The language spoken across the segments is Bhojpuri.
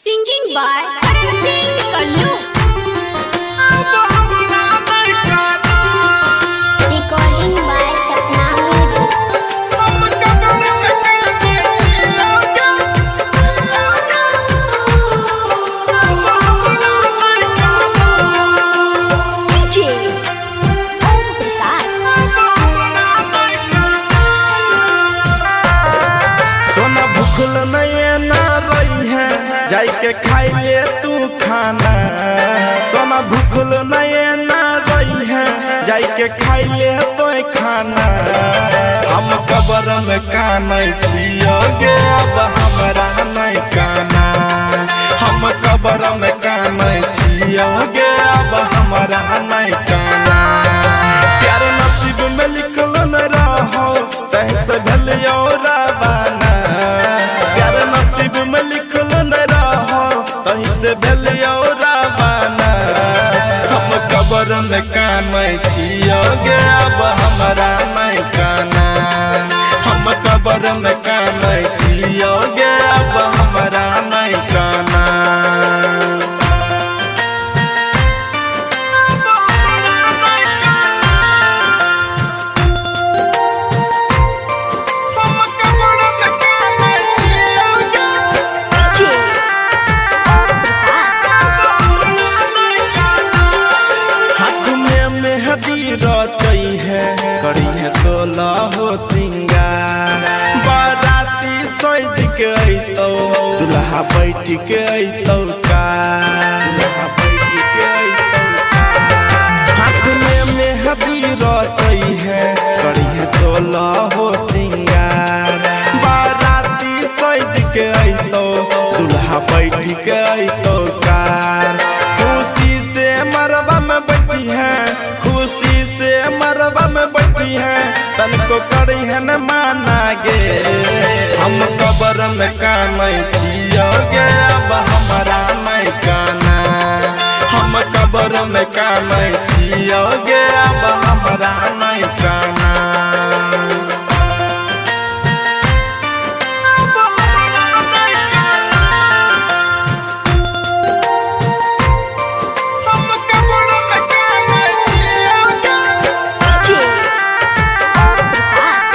Singing by Karan Singh Kallu. Recording by Sapna Music. DJ Om Prakash. सोना भूखल नहीं ना रही है जाई के खाई ले तू खाना। सोना भूखल नहीं ना रही है जाई के खाई ले तो खाना। हम कबर में काना छियोगे अब हमरा नहीं काना। हम कबर में काना छियोगे अब हमरा नहीं काना। प्यार नसीब में लिखल न रहो तह से भलियो रवाना। प्यार नसीब में लिखल न रहो तही से भलियो रवाना। हम कबर में काना छियोगे अब हमरा नहीं काना। हम कबर में काना छियोगे अब हमरा नहीं काना। DJ Om Prakash. हाथ में मेहंदी रचई है करी है 16 हो सिंगार। बाराती सज के अइतौ दुल्हा बैठ के अइतौ का। दुल्हा बैठ के अइतौ का। हाथ में मेहंदी रचई है करी है 16 हो सिंगार। बाराती सज के अइतौ दुल्हा बैठ के अइतौ का। खुशी से मरवा में बैठी है खुशी से मरवा में बैठी है तनको करी है न माना गे। हम कबर में काना छियोगे अब हमरा नहीं काना। हम कबर में काना छियोगे अब हमरा नहीं काना। DJ Om Prakash.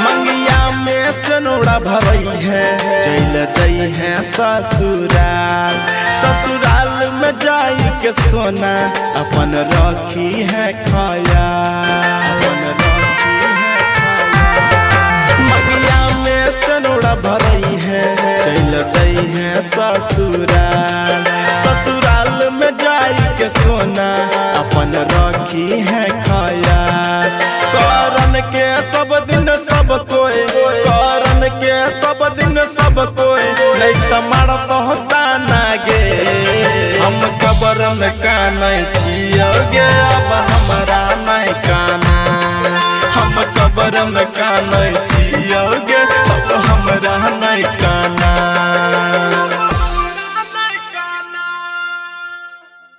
मंगिया में सनोड़ा भरई है चल जई है ससुराल। ससुराल में जाई के सोना अपन रखी है खाया। अपन रखी है खाया। मंगिया में सनोड़ा भरई है चल जई है ससुराल। ससुराल में जाई के सोना अपन रखी है खाया। करन के सब दिन सब कोई करन के सब दिन सब कोई नहीं तमारा तो होता ना गे। हम कबर में काना छियोगे अब हमरा नहीं काना। हम कबर में काना छियोगे अब हमरा नहीं काना।